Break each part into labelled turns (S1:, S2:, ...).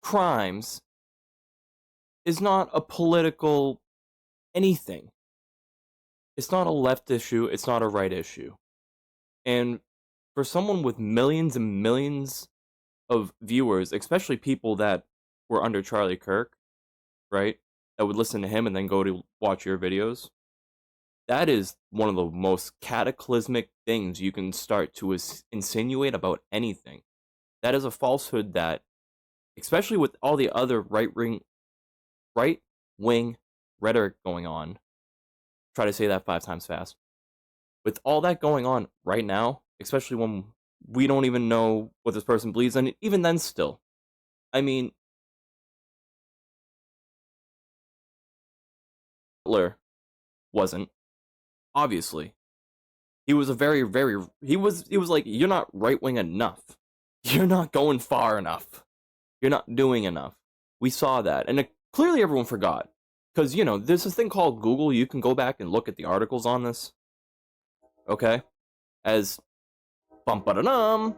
S1: crimes is not a political anything. It's not a left issue, it's not a right issue. And for someone with millions and millions of viewers, especially people that were under Charlie Kirk, right? That would listen to him and then go to watch your videos. That is one of the most cataclysmic things you can start to insinuate about anything. That is a falsehood that, especially with all the other right-wing rhetoric going on, try to say that 5 times fast. With all that going on right now, especially when we don't even know what this person believes, and even then still, I mean, Hitler wasn't, obviously. He was a he was like, you're not right-wing enough. You're not going far enough. You're not doing enough. We saw that, and clearly everyone forgot. Because, you know, there's this thing called Google, you can go back and look at the articles on this. Okay? As bum-ba-da-dum.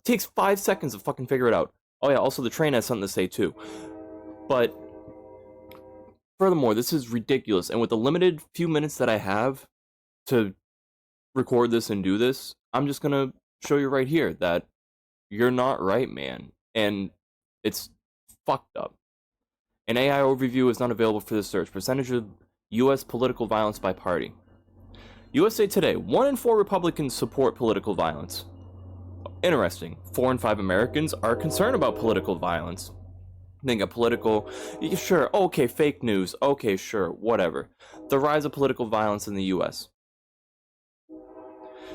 S1: Takes 5 seconds to fucking figure it out. Oh yeah, also the train has something to say too. But furthermore, this is ridiculous. And with the limited few minutes that I have to record this and do this, I'm just gonna show you right here that you're not right, man. And it's fucked up. An AI overview is not available for this search. Percentage of U.S. political violence by party. USA Today, 1 in 4 Republicans support political violence. Interesting. 4 in 5 Americans are concerned about political violence. Think of political, sure, okay, fake news, okay, sure, whatever. The rise of political violence in the U.S.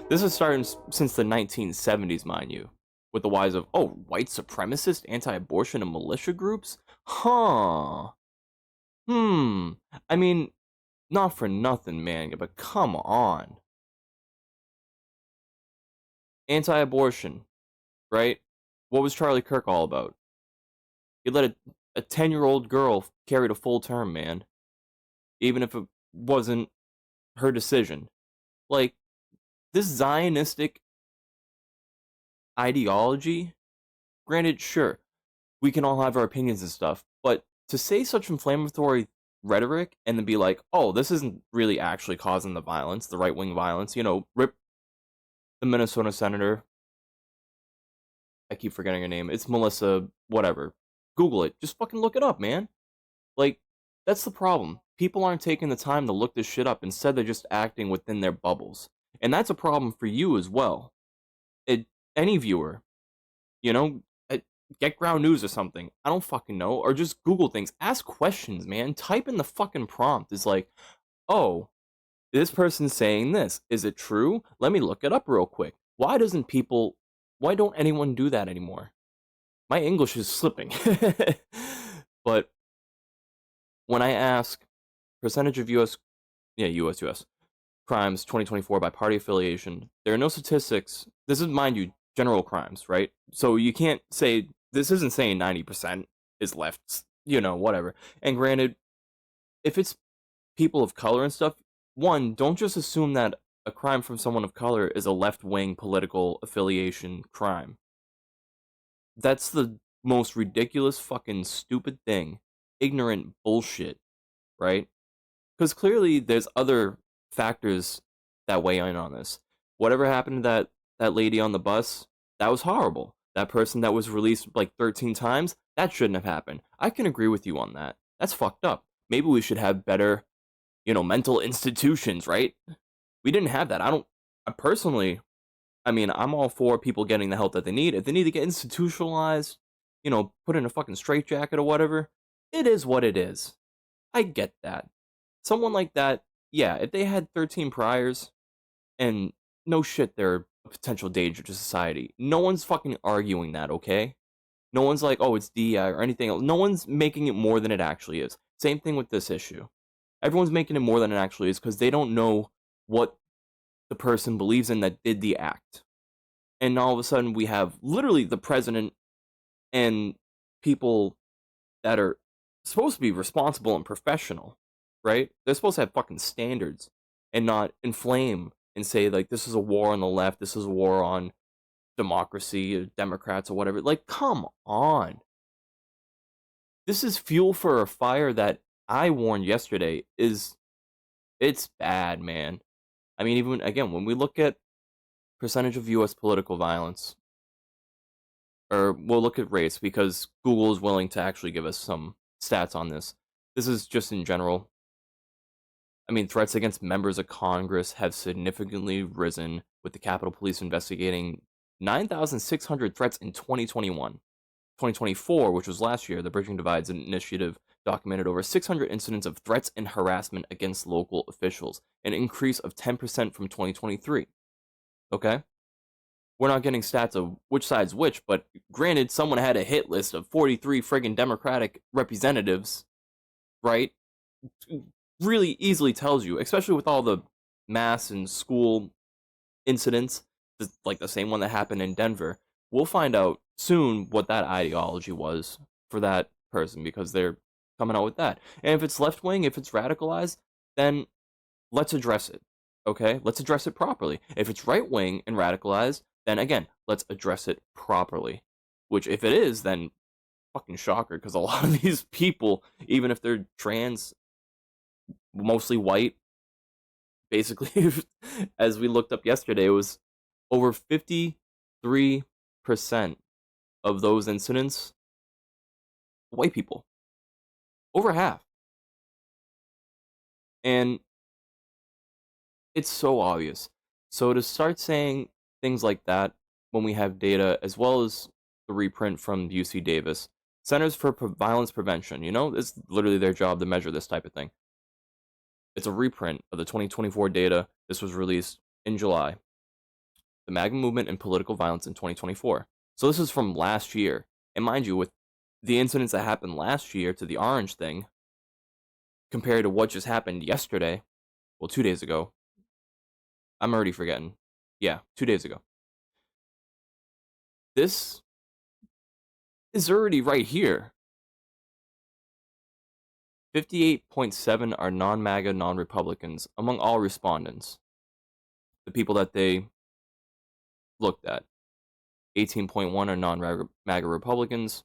S1: This has started since the 1970s, mind you, with the rise of, white supremacist, anti-abortion, and militia groups? Huh. I mean, not for nothing, man, but come on. Anti-abortion, right? What was Charlie Kirk all about? He let a 10-year-old girl carry a full term, man. Even if it wasn't her decision. Like, this Zionistic ideology, granted, sure, we can all have our opinions and stuff, but to say such inflammatory rhetoric and then be like, this isn't really actually causing the violence, the right-wing violence, you know, rip the Minnesota senator, I keep forgetting her name, it's Melissa, whatever, Google it, just fucking look it up, man. Like, that's the problem. People aren't taking the time to look this shit up, instead they're just acting within their bubbles. And that's a problem for you as well. Any viewer, you know, get Ground News or something. I don't fucking know. Or just Google things. Ask questions, man. Type in the fucking prompt. It's like, this person's saying this. Is it true? Let me look it up real quick. Why don't anyone do that anymore? My English is slipping. But when I ask percentage of U.S. crimes 2024 by party affiliation, there are no statistics. This is, mind you, general crimes, right? So you can't say, this isn't saying 90% is left, whatever. And granted, if it's people of color and stuff, one, don't just assume that a crime from someone of color is a left-wing political affiliation crime. That's the most ridiculous fucking stupid thing. Ignorant bullshit, right? Because clearly there's other factors that weigh in on this. Whatever happened to that lady on the bus, that was horrible. That person that was released like 13 times, that shouldn't have happened. I can agree with you on that. That's fucked up. Maybe we should have better, mental institutions, right? We didn't have that. I'm all for people getting the help that they need. If they need to get institutionalized, put in a fucking straitjacket or whatever, it is what it is. I get that. Someone like that, yeah, if they had 13 priors, and no shit, they're a potential danger to society. No one's fucking arguing that, okay? No one's like, it's DEI or anything else. No one's making it more than it actually is. Same thing with this issue. Everyone's making it more than it actually is because they don't know what the person believes in that did the act. And all of a sudden we have literally the president and people that are supposed to be responsible and professional, right? They're supposed to have fucking standards and not inflame and say, like, this is a war on the left, this is a war on democracy, or Democrats, or whatever. Like, come on. This is fuel for a fire that I warned yesterday it's bad, man. I mean, even again, when we look at percentage of US political violence, or we'll look at race because Google is willing to actually give us some stats on this. This is just in general. I mean, threats against members of Congress have significantly risen, with the Capitol Police investigating 9,600 threats in 2021. 2024, which was last year, the Bridging Divides initiative documented over 600 incidents of threats and harassment against local officials, an increase of 10% from 2023. Okay? We're not getting stats of which side's which, but granted, someone had a hit list of 43 friggin' Democratic representatives, right? Really easily tells you, especially with all the mass and school incidents, like the same one that happened in Denver. We'll find out soon what that ideology was for that person because they're coming out with that. And if it's left wing, if it's radicalized, then let's address it. Okay? Let's address it properly. If it's right wing and radicalized, then again, let's address it properly. Which, if it is, then fucking shocker, because a lot of these people, even if they're trans, mostly white, basically, as we looked up yesterday, it was over 53% of those incidents, white people. Over half. And it's so obvious. So to start saying things like that when we have data, as well as the reprint from UC Davis, Centers for Violence Prevention, it's literally their job to measure this type of thing. It's a reprint of the 2024 data. This was released in July. The MAGA movement and political violence in 2024. So this is from last year. And mind you, with the incidents that happened last year to the orange thing, compared to what just happened yesterday, well, 2 days ago. I'm already forgetting. Yeah, 2 days ago. This is already right here. 58.7 are non-MAGA, non-Republicans among all respondents. The people that they looked at. 18.1 are non-MAGA Republicans.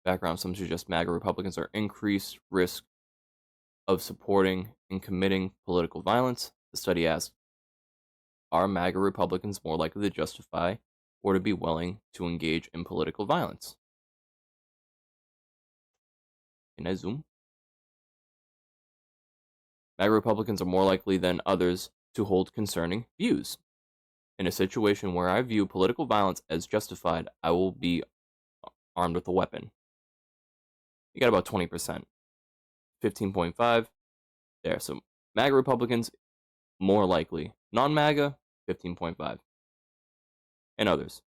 S1: Background, some suggest MAGA Republicans are increased risk of supporting and committing political violence. The study asked, are MAGA Republicans more likely to justify or to be willing to engage in political violence? Can I zoom? MAGA Republicans are more likely than others to hold concerning views. In a situation where I view political violence as justified, I will be armed with a weapon. You got about 20%. 15.5 there. So MAGA Republicans, more likely. Non-MAGA, 15.5. And others.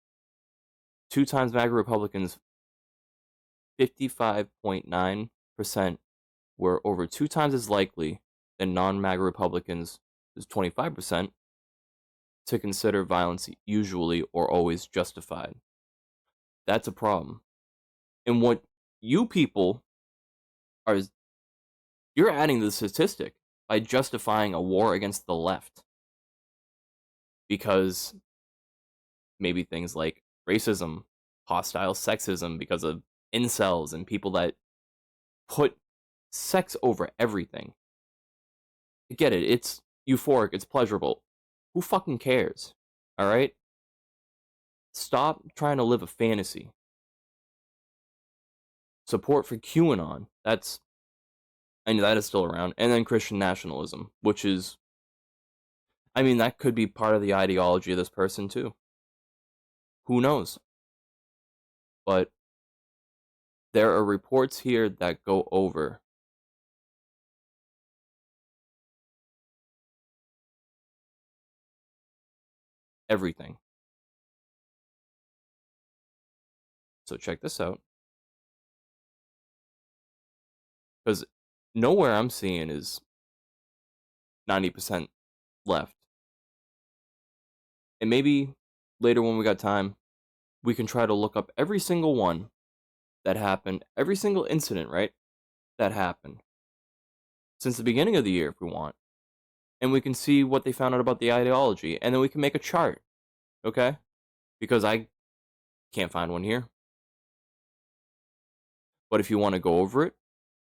S1: 2 times MAGA Republicans, 55.9% were over 2 times as likely than non-MAGA Republicans, is 25%, to consider violence usually or always justified. That's a problem. And what you people are, you're adding to the statistic by justifying a war against the left. Because maybe things like racism, hostile sexism, because of incels and people that put sex over everything. I get it, it's euphoric, it's pleasurable. Who fucking cares? Alright? Stop trying to live a fantasy. Support for QAnon, that is still around. And then Christian nationalism, which is, I mean, that could be part of the ideology of this person too. Who knows? But there are reports here that go over everything. So check this out. Because nowhere I'm seeing is 90% left. And maybe later when we got time, we can try to look up every single one that happened, every single incident, right, that happened since the beginning of the year if we want. And we can see what they found out about the ideology, and then we can make a chart okay? Because I can't find one here. But if you want to go over it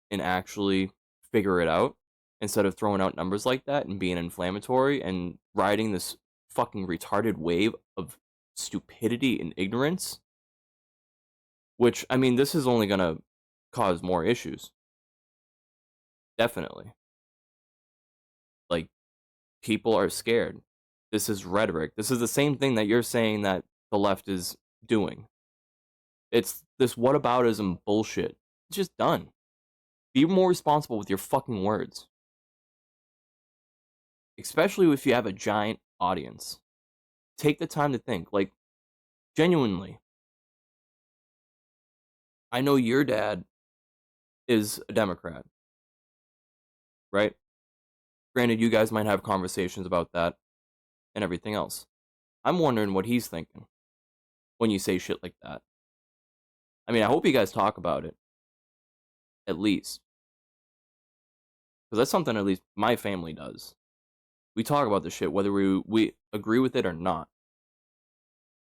S1: and actually figure it out, instead of throwing out numbers like that and being inflammatory and riding this fucking retarded wave of stupidity and ignorance, which, I mean, this is only gonna cause more issues. Definitely. Like, people are scared. This is rhetoric. This is the same thing that you're saying that the left is doing. It's this whataboutism bullshit. It's just done. Be more responsible with your fucking words. Especially if you have a giant audience. Take the time to think. Like, genuinely. I know your dad is a Democrat, right? Granted, you guys might have conversations about that and everything else. I'm wondering what he's thinking when you say shit like that. I mean, I hope you guys talk about it. At least. Because that's something at least my family does. We talk about this shit, whether we agree with it or not.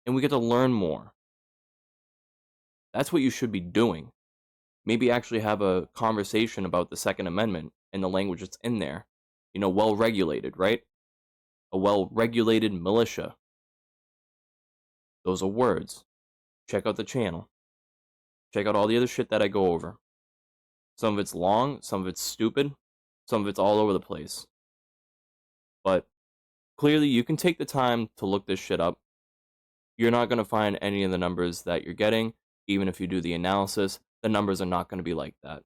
S1: And we get to learn more. That's what you should be doing. Maybe actually have a conversation about the Second Amendment and the language that's in there. You know, well regulated, right? A well regulated militia. Those are words. Check out the channel. Check out all the other shit that I go over. Some of it's long, some of it's stupid, some of it's all over the place. But clearly, you can take the time to look this shit up. You're not going to find any of the numbers that you're getting. Even if you do the analysis, the numbers are not going to be like that.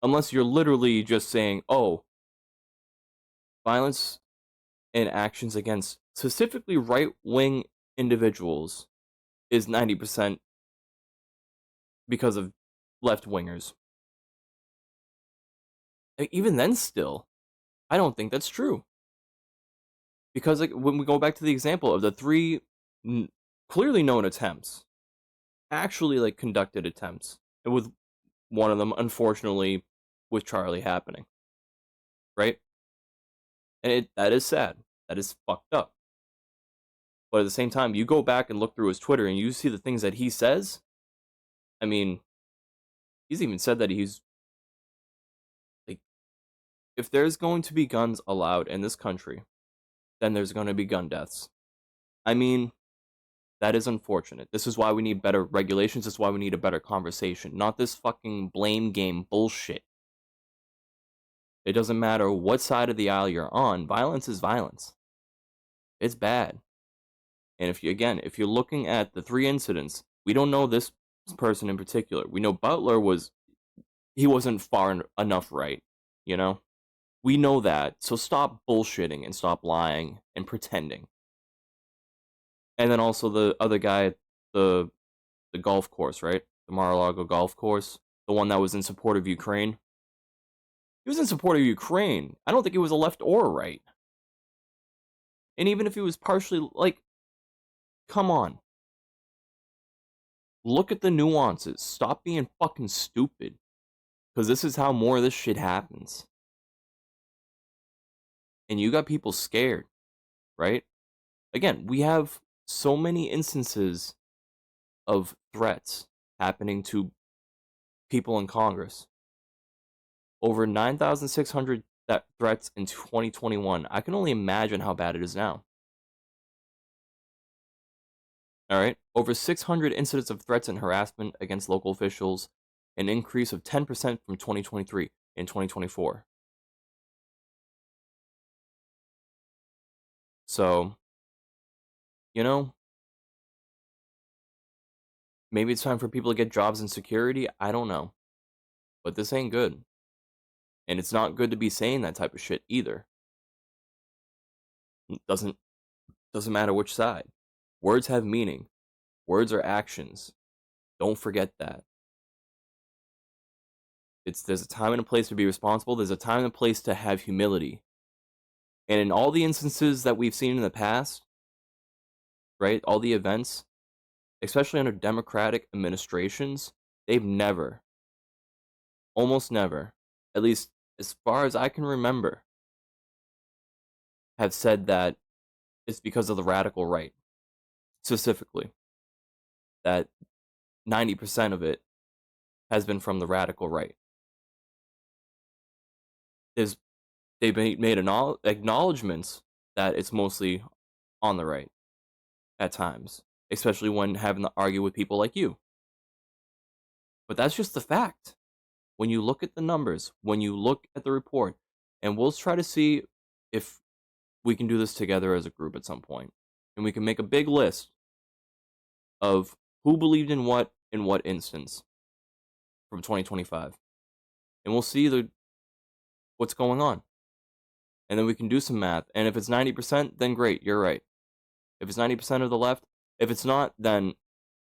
S1: Unless you're literally just saying, oh, violence and actions against specifically right-wing individuals is 90% because of left-wingers. Even then still, I don't think that's true. Because like, when we go back to the example of the three clearly known attempts, actually like conducted attempts, and with one of them, unfortunately, with Charlie happening, right? And that is sad. That is fucked up. But at the same time, you go back and look through his Twitter and you see the things that he says. I mean, he's even said that he's like, if there's going to be guns allowed in this country, then there's going to be gun deaths. I mean, that is unfortunate. This is why we need better regulations. This is why we need a better conversation. Not this fucking blame game bullshit. It doesn't matter what side of the aisle you're on. Violence is violence. It's bad. And if you're looking at the three incidents, we don't know this person in particular. We know Butler wasn't far enough right, you know? We know that. So stop bullshitting and stop lying and pretending. And then also the other guy, the golf course, right? The Mar-a-Lago golf course, the one that was in support of Ukraine. He was in support of Ukraine. I don't think he was a left or a right. And even if he was partially, like, come on. Look at the nuances. Stop being fucking stupid. Because this is how more of this shit happens. And you got people scared, right? Again, we have so many instances of threats happening to people in Congress. Over 9,600 threats in 2021. I can only imagine how bad it is now. All right, over 600 incidents of threats and harassment against local officials, an increase of 10% from 2023 in 2024. So, you know, maybe it's time for people to get jobs in security. I don't know. But this ain't good. And it's not good to be saying that type of shit either. It doesn't matter which side. Words have meaning. Words are actions. Don't forget that. There's a time and a place to be responsible. There's a time and a place to have humility. And in all the instances that we've seen in the past, right, all the events, especially under Democratic administrations, they've never, almost never, at least as far as I can remember, have said that it's because of the radical right. specifically, that 90% of it has been from the radical right. They've made acknowledgments that it's mostly on the right at times, especially when having to argue with people like you. But that's just the fact. When you look at the numbers, when you look at the report, and we'll try to see if we can do this together as a group at some point, and we can make a big list of who believed in what instance from 2025, and we'll see what's going on, and then we can do some math. And if it's 90%, then great, you're right. If it's 90% of the left, if it's not, then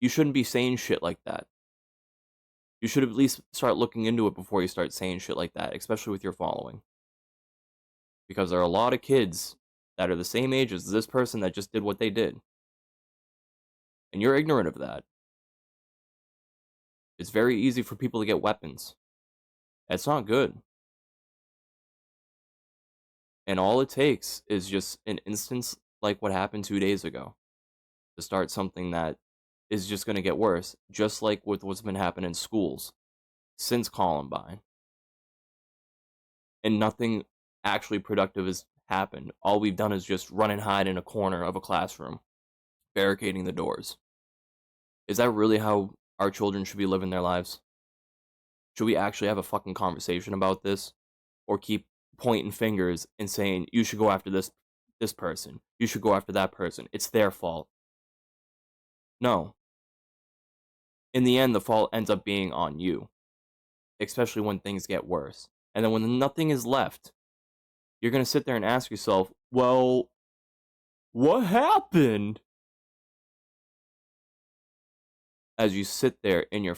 S1: you shouldn't be saying shit like that. You should at least start looking into it before you start saying shit like that, especially with your following. Because there are a lot of kids that are the same age as this person that just did what they did. And you're ignorant of that. It's very easy for people to get weapons. That's not good. And all it takes is just an instance like what happened 2 days ago to start something that is just going to get worse, just like with what's been happening in schools since Columbine. And nothing actually productive has happened. All we've done is just run and hide in a corner of a classroom, barricading the doors. Is that really how our children should be living their lives? Should we actually have a fucking conversation about this? Or keep pointing fingers and saying, you should go after this person, you should go after that person, it's their fault? No. In the end, the fault ends up being on you, especially when things get worse. And then when nothing is left, you're going to sit there and ask yourself, well, what happened? As you sit there in your